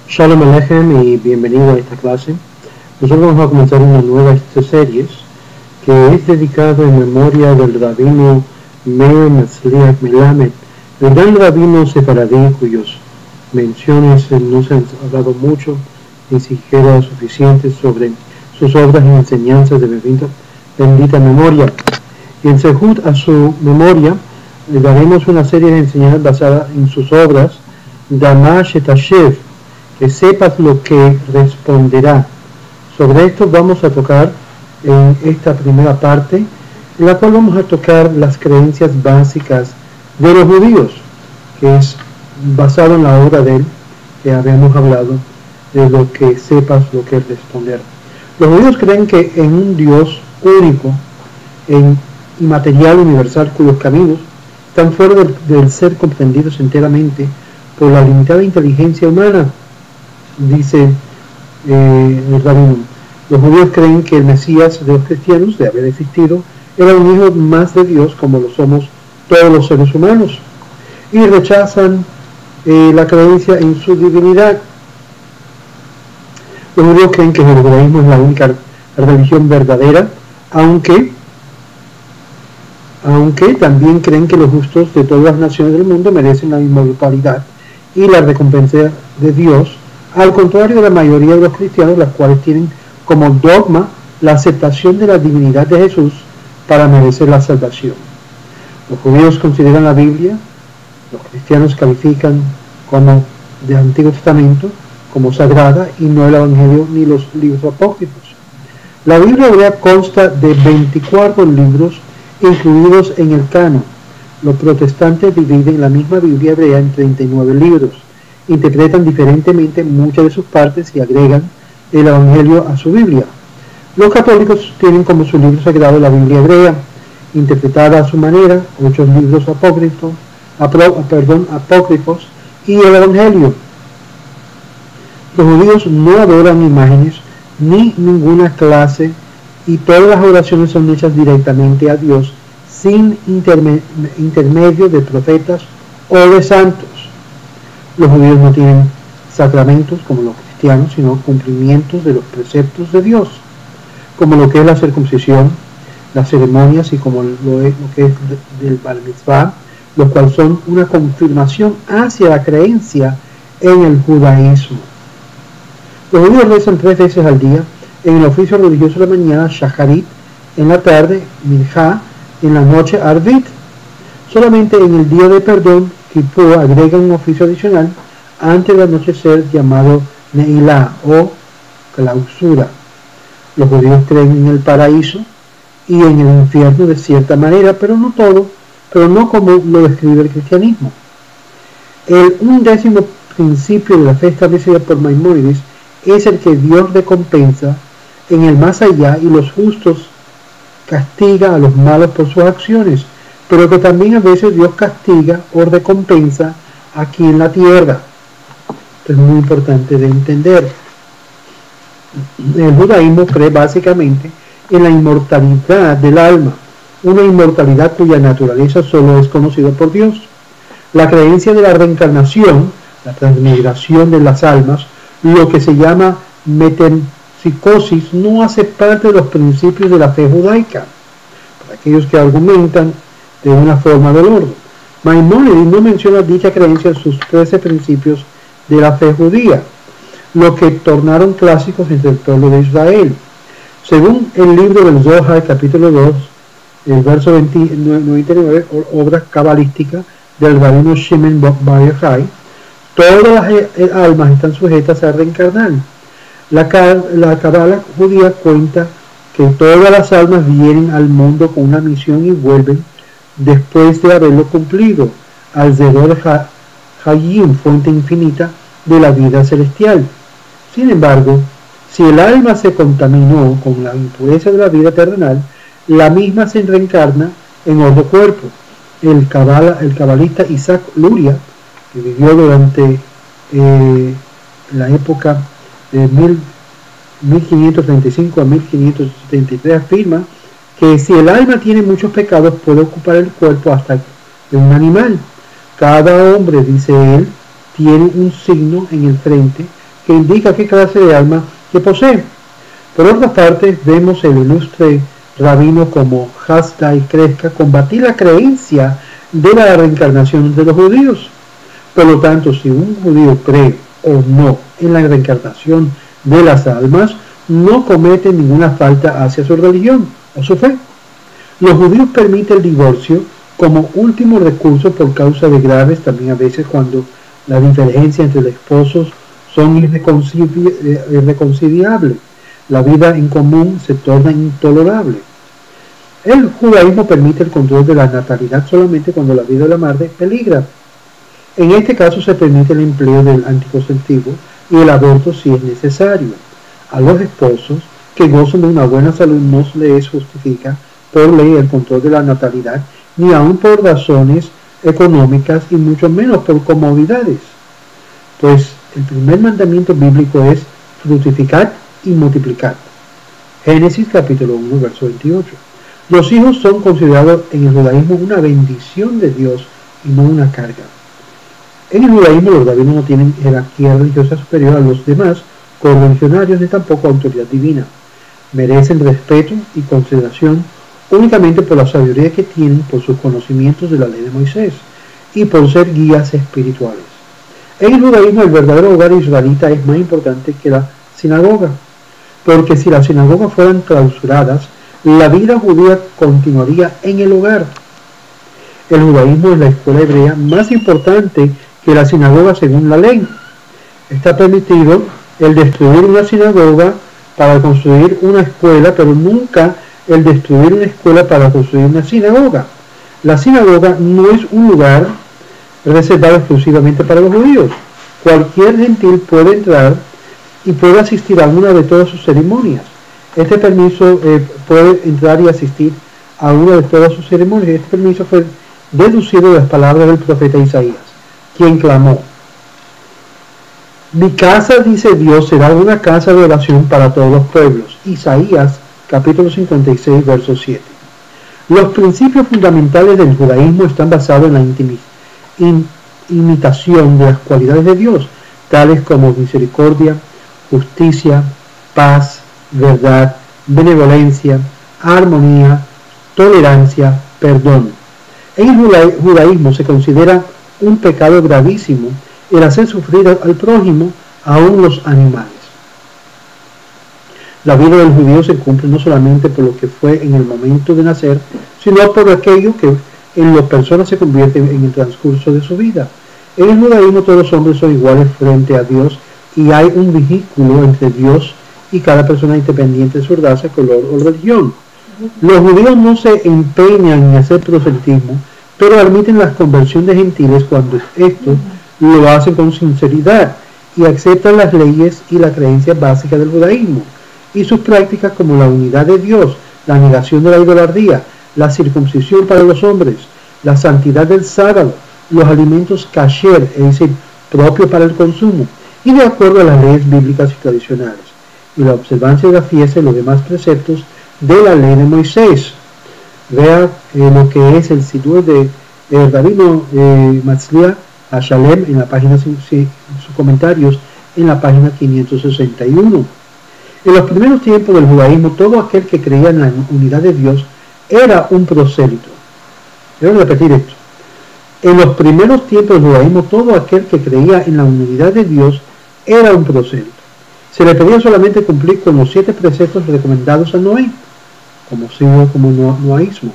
Shalom Aleichem y bienvenido a esta clase. Nosotros vamos a comenzar una nueva serie que es dedicada en memoria del rabino Meir Matzliach Melamed, el gran rabino sefaradí cuyas menciones no se han hablado mucho, ni siquiera suficientes sobre sus obras y enseñanzas de bendita memoria. Y en Sehut a su memoria le daremos una serie de enseñanzas basadas en sus obras, Dama Shetashev, que sepas lo que responderá. Sobre esto vamos a tocar en esta primera parte, en la cual vamos a tocar las creencias básicas de los judíos, que es basado en la obra de él, que habíamos hablado de lo que sepas lo que responder. Los judíos creen que en un Dios único, inmaterial, universal, cuyos caminos están fuera del ser comprendidos enteramente por la limitada inteligencia humana. Dice el rabino, los judíos creen que el Mesías de los cristianos, de haber existido, era un hijo más de Dios como lo somos todos los seres humanos, y rechazan la creencia en su divinidad. Los judíos creen que el judaísmo es la única religión verdadera, aunque también creen que los justos de todas las naciones del mundo merecen la inmortalidad y la recompensa de Dios, al contrario de la mayoría de los cristianos, las cuales tienen como dogma la aceptación de la divinidad de Jesús para merecer la salvación. Los judíos consideran la Biblia, los cristianos califican como del Antiguo Testamento como sagrada y no el Evangelio ni los libros apócrifos. La Biblia hebrea consta de 24 libros incluidos en el canon. Los protestantes dividen la misma Biblia hebrea en 39 libros. Interpretan diferentemente muchas de sus partes y agregan el Evangelio a su Biblia. Los católicos tienen como su libro sagrado la Biblia hebrea, interpretada a su manera, 8 libros apócrifos y el Evangelio. Los judíos no adoran imágenes ni ninguna clase y todas las oraciones son hechas directamente a Dios sin intermedio de profetas o de santos. Los judíos no tienen sacramentos como los cristianos, sino cumplimientos de los preceptos de Dios, como lo que es la circuncisión, las ceremonias y como lo que es del Bar Mitzvah, lo cual son una confirmación hacia la creencia en el judaísmo. Los judíos rezan 3 veces al día, en el oficio religioso de la mañana, Shacharit, en la tarde, Minjá, en la noche, Arvit. Solamente en el día de perdón, Kippur, agregan un oficio adicional antes del anochecer llamado Neilá o clausura. Los judíos creen en el paraíso y en el infierno de cierta manera, pero no como lo describe el cristianismo. El 11º principio de la fe establecida por Maimónides es el que Dios recompensa en el más allá y los justos castiga a los malos por sus acciones, pero que también a veces Dios castiga o recompensa aquí en la tierra. Esto es muy importante de entender. El judaísmo cree básicamente en la inmortalidad del alma, una inmortalidad cuya naturaleza solo es conocida por Dios. La creencia de la reencarnación, la transmigración de las almas, lo que se llama metempsicosis, no hace parte de los principios de la fe judaica, para aquellos que argumentan de una forma del orden. Maimónides no menciona dicha creencia en sus 13 principios de la fe judía, lo que tornaron clásicos entre el pueblo de Israel. Según el libro del Zohar, capítulo 2, el verso 99, obra cabalística del rabino Shimon Bar Yochai, todas las almas están sujetas a reencarnar. La Kabbalah judía cuenta que todas las almas vienen al mundo con una misión y vuelven después de haberlo cumplido, alrededor de Hayim, fuente infinita de la vida celestial. Sin embargo, si el alma se contaminó con la impureza de la vida terrenal, la misma se reencarna en otro cuerpo. El cabalista Isaac Luria, que vivió durante la época de 1535 a 1573, afirma que si el alma tiene muchos pecados puede ocupar el cuerpo hasta de un animal. Cada hombre, dice él, tiene un signo en el frente que indica qué clase de alma que posee. Por otra parte, vemos el ilustre rabino como Hasdai Kreska combatir la creencia de la reencarnación de los judíos. Por lo tanto, si un judío cree o no en la reencarnación de las almas, no comete ninguna falta hacia su religión o su fe. Los judíos permiten el divorcio como último recurso por causa de graves, también a veces cuando la diferencia entre los esposos son irreconciliables. La vida en común se torna intolerable. El judaísmo permite el control de la natalidad solamente cuando la vida de la madre peligra. En este caso se permite el empleo del anticonceptivo y el aborto si es necesario. A los esposos que gozan de una buena salud no se les justifica por ley el control de la natalidad, ni aun por razones económicas y mucho menos por comodidades. Pues el primer mandamiento bíblico es fructificar y multiplicar. Génesis capítulo 1, verso 28. Los hijos son considerados en el judaísmo una bendición de Dios y no una carga. En el judaísmo los rabinos no tienen jerarquía religiosa superior a los demás correligionarios ni tampoco autoridad divina. Merecen respeto y consideración únicamente por la sabiduría que tienen, por sus conocimientos de la ley de Moisés y por ser guías espirituales. En el judaísmo el verdadero hogar israelita es más importante que la sinagoga, porque si las sinagogas fueran clausuradas, la vida judía continuaría en el hogar. El judaísmo es la escuela hebrea más importante que la sinagoga según la ley. Está permitido el destruir una sinagoga para construir una escuela, pero nunca el destruir una escuela para construir una sinagoga. La sinagoga no es un lugar reservado exclusivamente para los judíos. Cualquier gentil puede entrar y puede asistir a una de todas sus ceremonias. Este permiso puede entrar y asistir a una de todas sus ceremonias. Este permiso fue deducido de las palabras del profeta Isaías, quien clamó: mi casa, dice Dios, será una casa de oración para todos los pueblos. Isaías capítulo 56, verso 7. Los principios fundamentales del judaísmo están basados en la imitación de las cualidades de Dios, tales como misericordia, justicia, paz, verdad, benevolencia, armonía, tolerancia, perdón. En el judaísmo se considera un pecado gravísimo el hacer sufrir al prójimo, aun los animales. La vida del judío se cumple no solamente por lo que fue en el momento de nacer, sino por aquello que en las personas se convierte en el transcurso de su vida. En el judaísmo todos los hombres son iguales frente a Dios y hay un vínculo entre Dios y cada persona independiente de su raza, color o religión. Los judíos no se empeñan en hacer proselitismo, pero admiten la conversión de gentiles cuando estos lo hacen con sinceridad y aceptan las leyes y las creencias básicas del judaísmo y sus prácticas como la unidad de Dios, la negación de la idolatría, la circuncisión para los hombres, la santidad del sábado, los alimentos kasher, es decir, propios para el consumo, y de acuerdo a las leyes bíblicas y tradicionales, y la observancia de la fiesta y los demás preceptos de la ley de Moisés. Vea lo que es el Sidur de Rabino Matzliah Shalem en la página, sus comentarios en la página 561. En los primeros tiempos del judaísmo, todo aquel que creía en la unidad de Dios era un prosélito. Debo repetir esto. En los primeros tiempos del judaísmo, todo aquel que creía en la unidad de Dios era un prosélito. Se le pedía solamente cumplir con los 7 preceptos recomendados a Noé, como noaísmo,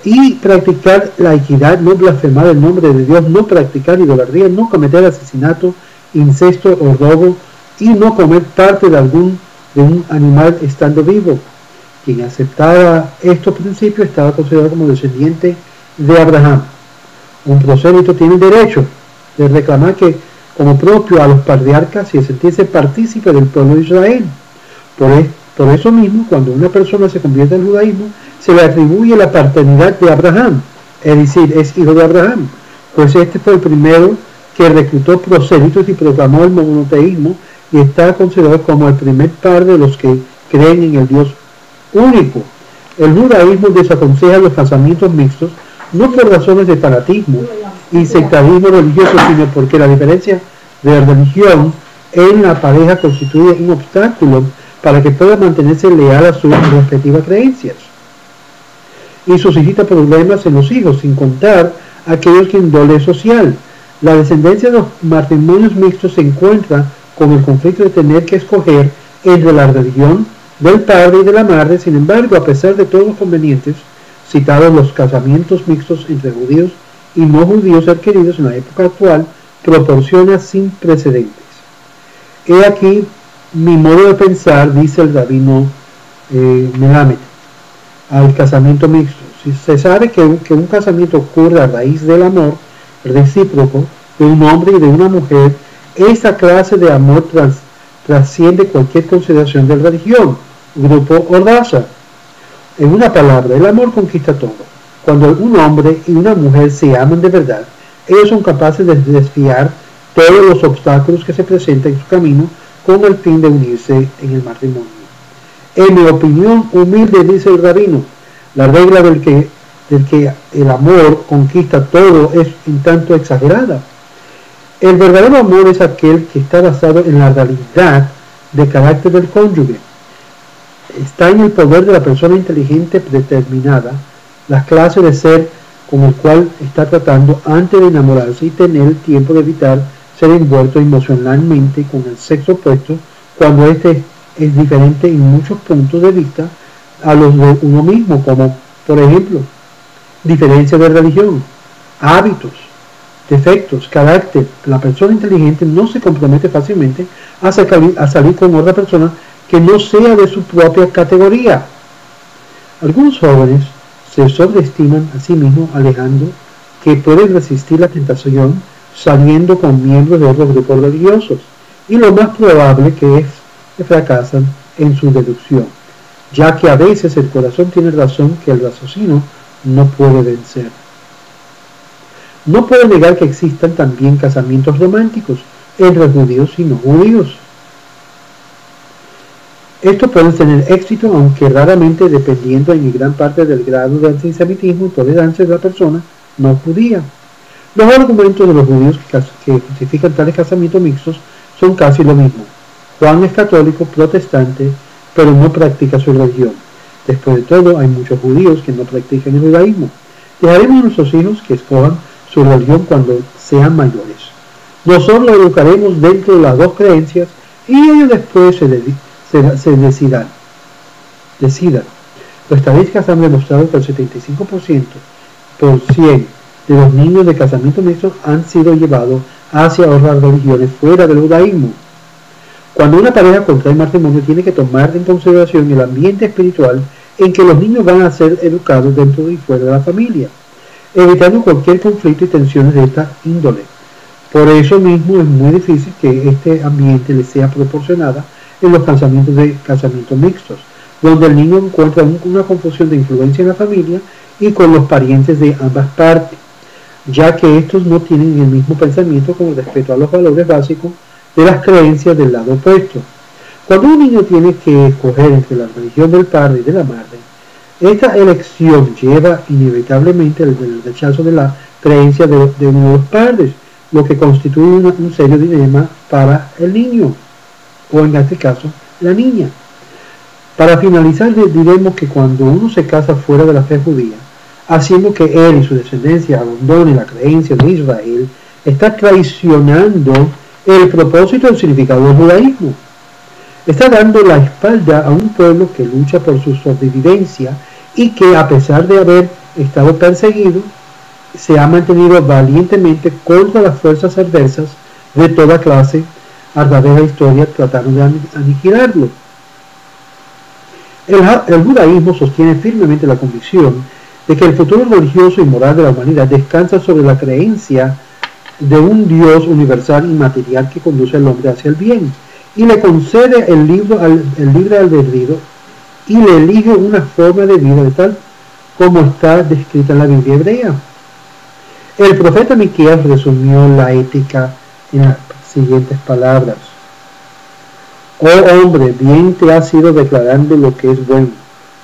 y practicar la equidad, no blasfemar el nombre de Dios, no practicar idolatría, no cometer asesinato, incesto o robo, y no comer parte de un animal estando vivo. Quien aceptaba estos principios estaba considerado como descendiente de Abraham. Un prosélito tiene el derecho de reclamar que como propio a los patriarcas y de sentirse partícipe del pueblo de Israel. Por eso mismo, cuando una persona se convierte al judaísmo, se le atribuye la paternidad de Abraham, es decir, es hijo de Abraham, pues este fue el primero que reclutó prosélitos y proclamó el monoteísmo y está considerado como el primer padre de los que creen en el Dios único. El judaísmo desaconseja los casamientos mixtos, no por razones de fanatismo y sectarismo religioso, sino porque la diferencia de religión en la pareja constituye un obstáculo para que pueda mantenerse leal a sus respectivas creencias y suscita problemas en los hijos, sin contar aquellos que índole social. La descendencia de los matrimonios mixtos se encuentra con el conflicto de tener que escoger entre la religión del padre y de la madre. Sin embargo, a pesar de todos los convenientes citados, los casamientos mixtos entre judíos y no judíos adquiridos en la época actual proporciona sin precedentes. He aquí mi modo de pensar, dice el rabino Melamed, al casamiento mixto. Si se sabe que un casamiento ocurre a raíz del amor recíproco de un hombre y de una mujer, esa clase de amor trasciende cualquier consideración de religión, grupo o raza. En una palabra, el amor conquista todo. Cuando un hombre y una mujer se aman de verdad, ellos son capaces de desviar todos los obstáculos que se presentan en su camino con el fin de unirse en el matrimonio. En mi opinión humilde, dice el rabino, la regla del que el amor conquista todo es un tanto exagerada. El verdadero amor es aquel que está basado en la realidad de carácter del cónyuge. Está en el poder de la persona inteligente determinada, la clase de ser con el cual está tratando antes de enamorarse y tener el tiempo de evitar ser envuelto emocionalmente con el sexo opuesto cuando este es diferente en muchos puntos de vista a los de uno mismo, como por ejemplo diferencia de religión, hábitos, defectos, carácter. La persona inteligente no se compromete fácilmente a salir con otra persona que no sea de su propia categoría. Algunos jóvenes se sobreestiman a sí mismos, alegando que pueden resistir la tentación saliendo con miembros de otros grupos religiosos, y lo más probable que es que fracasan en su deducción, ya que a veces el corazón tiene razón que el raciocinio no puede vencer. No puedo negar que existan también casamientos románticos entre judíos y no judíos. Estos pueden tener éxito, aunque raramente, dependiendo en gran parte del grado de antisemitismo y tolerancia de la persona no judía. Los argumentos de los judíos que justifican tales casamientos mixtos son casi lo mismo. Juan es católico, protestante, pero no practica su religión. Después de todo, hay muchos judíos que no practican el judaísmo. Dejaremos a nuestros hijos que escojan su religión cuando sean mayores. Nosotros los educaremos dentro de las dos creencias y ellos después se decidan. Las estadísticas han demostrado que el 75% de los niños de casamiento mixto han sido llevados hacia otras religiones fuera del judaísmo. Cuando una pareja contrae matrimonio, tiene que tomar en consideración el ambiente espiritual en que los niños van a ser educados dentro y fuera de la familia, evitando cualquier conflicto y tensiones de esta índole. Por eso mismo es muy difícil que este ambiente le sea proporcionado en los casamientos mixtos, donde el niño encuentra una confusión de influencia en la familia y con los parientes de ambas partes, ya que estos no tienen el mismo pensamiento con respecto a los valores básicos de las creencias del lado opuesto. Cuando un niño tiene que escoger entre la religión del padre y de la madre, esta elección lleva inevitablemente al rechazo de la creencia de uno de los padres, lo que constituye un serio dilema para el niño, o en este caso, la niña. Para finalizar, diremos que cuando uno se casa fuera de la fe judía, haciendo que él y su descendencia abandonen la creencia de Israel, está traicionando el propósito y el significado del judaísmo. Está dando la espalda a un pueblo que lucha por su sobrevivencia y que, a pesar de haber estado perseguido, se ha mantenido valientemente contra las fuerzas adversas de toda clase a través de la historia, tratando de aniquilarlo. El judaísmo sostiene firmemente la convicción de que el futuro religioso y moral de la humanidad descansa sobre la creencia de un Dios universal y material que conduce al hombre hacia el bien y le concede el libre albedrío y le elige una forma de vida de tal como está descrita en la Biblia hebrea. El profeta Miqueas resumió la ética en las siguientes palabras: oh hombre, bien te has ido declarando lo que es bueno,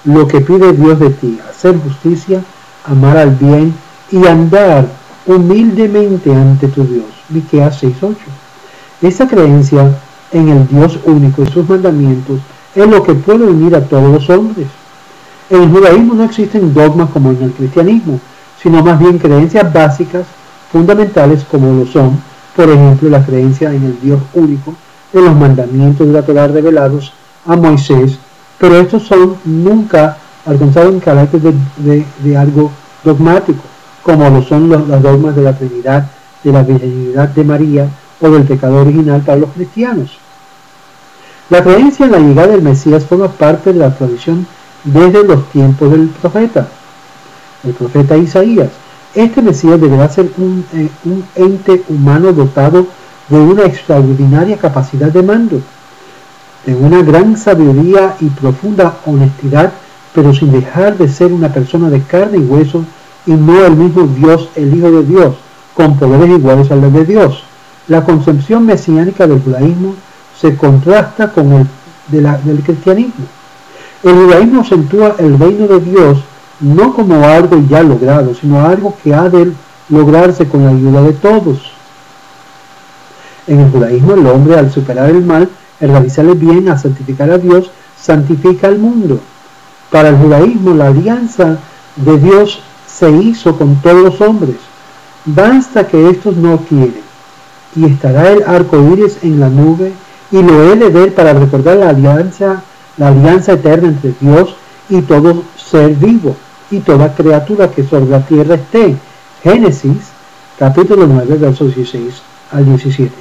lo que pide Dios de ti, hacer justicia, amar al bien y andar humildemente ante tu Dios. Miqueas 6:8. Esa creencia en el Dios único y sus mandamientos es lo que puede unir a todos los hombres. En el judaísmo no existen dogmas como en el cristianismo, sino más bien creencias básicas, fundamentales como lo son, por ejemplo, la creencia en el Dios único, en los mandamientos de la Torá revelados a Moisés, pero estos nunca alcanzaron carácter de algo dogmático, como lo son los dogmas de la Trinidad, de la virginidad de María o del pecado original para los cristianos. La creencia en la llegada del Mesías forma parte de la tradición desde los tiempos del profeta, el profeta Isaías. Este Mesías deberá ser un ente humano dotado de una extraordinaria capacidad de mando, de una gran sabiduría y profunda honestidad, pero sin dejar de ser una persona de carne y hueso y no el mismo Dios, el Hijo de Dios, con poderes iguales a los de Dios. La concepción mesiánica del judaísmo se contrasta con el del cristianismo. El judaísmo acentúa el reino de Dios no como algo ya logrado, sino algo que ha de lograrse con la ayuda de todos. En el judaísmo, el hombre, al superar el mal, al realizar el bien, al santificar a Dios, santifica al mundo. Para el judaísmo, la alianza de Dios se hizo con todos los hombres. Basta que estos no quieren, y estará el arco iris en la nube, y lo he de ver para recordar la alianza eterna entre Dios y todo ser vivo, y toda criatura que sobre la tierra esté. Génesis, capítulo 9, versos 16 al 17.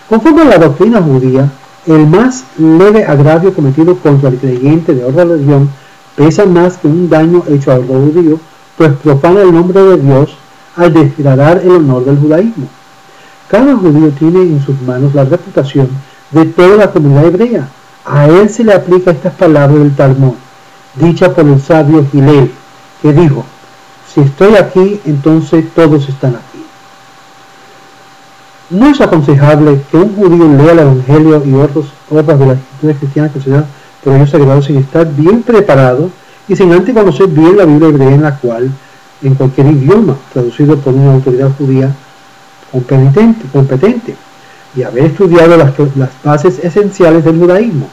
Conforme a la doctrina judía, el más leve agravio cometido contra el creyente de otra religión pesa más que un daño hecho al judío, pues profana el nombre de Dios al degradar el honor del judaísmo. Cada judío tiene en sus manos la reputación de toda la comunidad hebrea. A él se le aplica estas palabras del Talmud, dicha por el sabio Hillel, que dijo: si estoy aquí, entonces todos están aquí. No es aconsejable que un judío lea el Evangelio y otras obras de las escrituras cristianas consideradas por ellos sagrados sin estar bien preparado y sin antes conocer bien la Biblia hebrea, en la cual, en cualquier idioma, traducido por una autoridad judía competente, y haber estudiado las bases esenciales del judaísmo.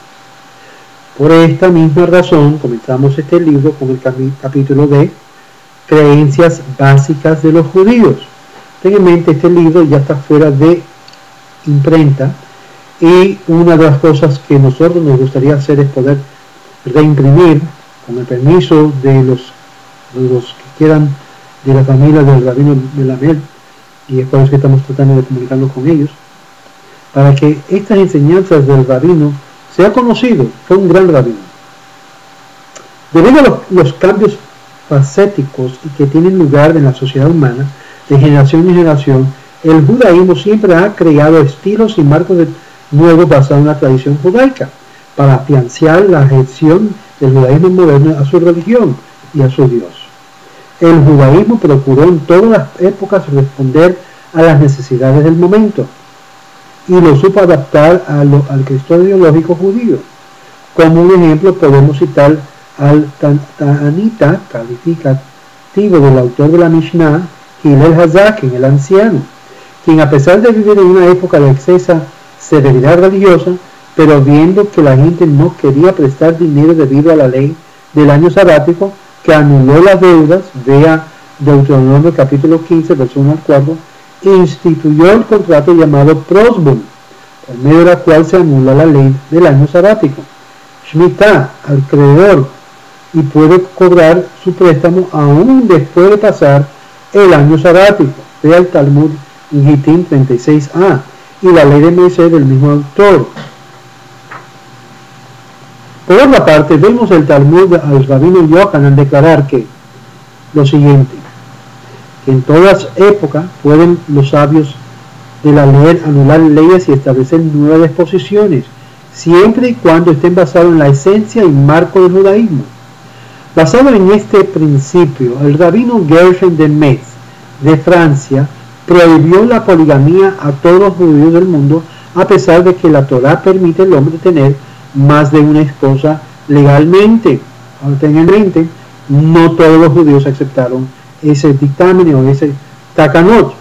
Por esta misma razón, comenzamos este libro con el capítulo de Creencias Básicas de los Judíos. Ten en mente, este libro ya está fuera de imprenta, y una de las cosas que nosotros nos gustaría hacer es poder reimprimir, con el permiso de los que quieran, de la familia del rabino Melamed, y es por eso que estamos tratando de comunicarnos con ellos, para que estas enseñanzas del rabino sea conocido. Fue un gran rabino. Debido a los cambios facéticos y que tienen lugar en la sociedad humana de generación en generación, el judaísmo siempre ha creado estilos y marcos nuevos basados en la tradición judaica para afianzar la adhesión del judaísmo moderno a su religión y a su Dios. El judaísmo procuró en todas las épocas responder a las necesidades del momento y lo supo adaptar al Cristo ideológico judío. Como un ejemplo podemos citar al Ta'anita calificativo del autor de la Mishnah, Hillel Hazaken, el anciano, quien, a pesar de vivir en una época de excesa severidad religiosa, pero viendo que la gente no quería prestar dinero debido a la ley del año sabático, que anuló las deudas, vea Deuteronomio capítulo 15, verso 1 al 4, instituyó el contrato llamado Prosbon, por medio de la cual se anula la ley del año sabático. Shemitah al creedor, y puede cobrar su préstamo aún después de pasar el año sabático. Vea el Talmud Gittin 36a y la ley de Moisés del mismo autor. Por otra parte, vemos el Talmud al rabino Yohanan declarar que lo siguiente: que en todas épocas pueden los sabios de la ley anular leyes y establecer nuevas disposiciones, siempre y cuando estén basados en la esencia y marco del judaísmo. Basado en este principio, el rabino Gershon de Metz, de Francia, prohibió la poligamía a todos los judíos del mundo, a pesar de que la Torá permite al hombre tener más de una esposa legalmente. Ahora tengan en mente, no todos los judíos aceptaron ese dictamen o ese takanot.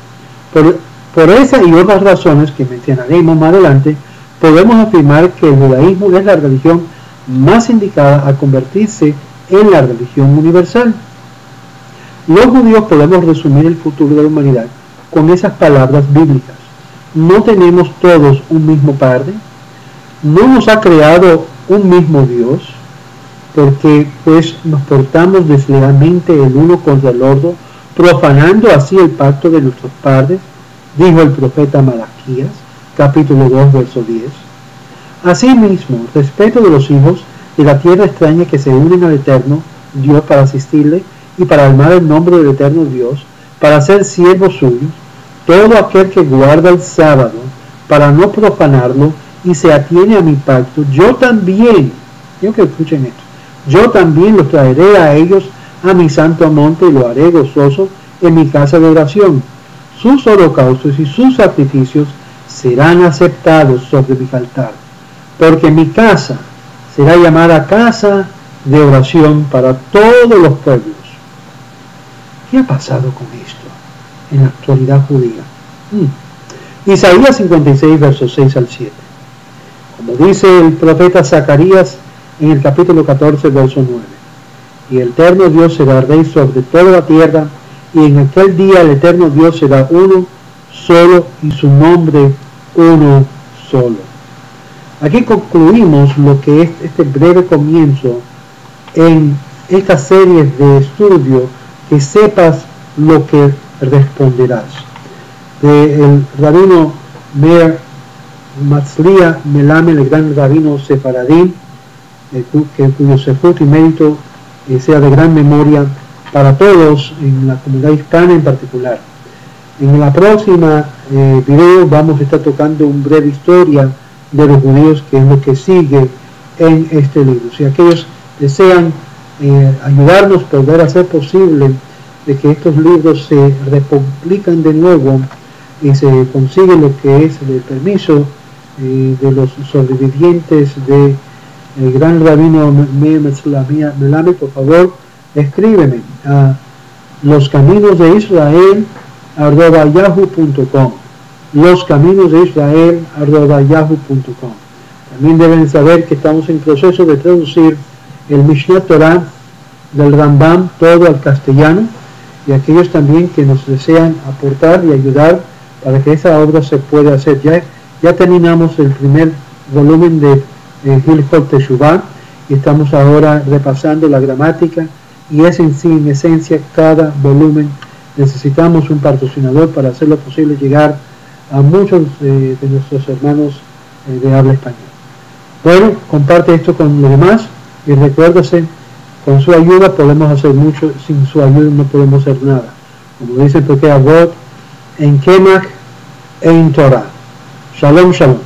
Por esa y otras razones que mencionaremos más adelante, podemos afirmar que el judaísmo es la religión más indicada a convertirse en la religión universal. Los judíos podemos resumir el futuro de la humanidad con esas palabras bíblicas. ¿No tenemos todos un mismo Padre? ¿No nos ha creado un mismo Dios? Porque pues nos portamos deslealmente el uno contra el otro, profanando así el pacto de nuestros padres, dijo el profeta Malaquías, capítulo 2, verso 10. Asimismo, respeto de los hijos de la tierra extraña que se unen al Eterno Dios para asistirle y para armar el nombre del Eterno Dios, para ser siervos suyos, todo aquel que guarda el sábado para no profanarlo y se atiene a mi pacto, yo también, quiero que escuchen esto, yo también los traeré a ellos a mi santo monte y lo haré gozoso en mi casa de oración. Sus holocaustos y sus sacrificios serán aceptados sobre mi altar, porque mi casa será llamada casa de oración para todos los pueblos. ¿Qué ha pasado con esto en la actualidad judía? Isaías 56, versos 6 al 7. Como dice el profeta Zacarías en el capítulo 14, verso 9. Y el eterno Dios será rey sobre toda la tierra, y en aquel día el eterno Dios será uno solo, y su nombre uno solo. Aquí concluimos lo que es este breve comienzo en esta serie de estudio, que sepas lo que responderás. El rabino Meir Matzlia Melamed, el gran rabino sefaradí, cuyo sefut y mérito sea de gran memoria para todos en la comunidad hispana en particular. En la próxima video vamos a estar tocando una breve historia de los judíos, que es lo que sigue en este libro. Si aquellos desean ayudarnos a poder hacer posible de que estos libros se republican de nuevo y se consigue lo que es el permiso de los sobrevivientes de el gran rabino Meir Melamed, por favor, escríbeme a loscaminosdeisrael@yahoo.com, loscaminosdeisrael@yahoo.com. También deben saber que estamos en proceso de traducir el Mishnah Torah del Rambam todo al castellano, y aquellos también que nos desean aportar y ayudar para que esa obra se pueda hacer. Ya terminamos el primer volumen de Hilchot Teshuvah y estamos ahora repasando la gramática, y es en sí, en esencia, cada volumen necesitamos un patrocinador para hacerlo posible llegar a muchos de nuestros hermanos de habla española. Bueno, comparte esto con los demás y recuérdase, con su ayuda podemos hacer mucho, sin su ayuda no podemos hacer nada. Como dice el Pirkei Avot, en Kemach, en Torah. Shalom, shalom.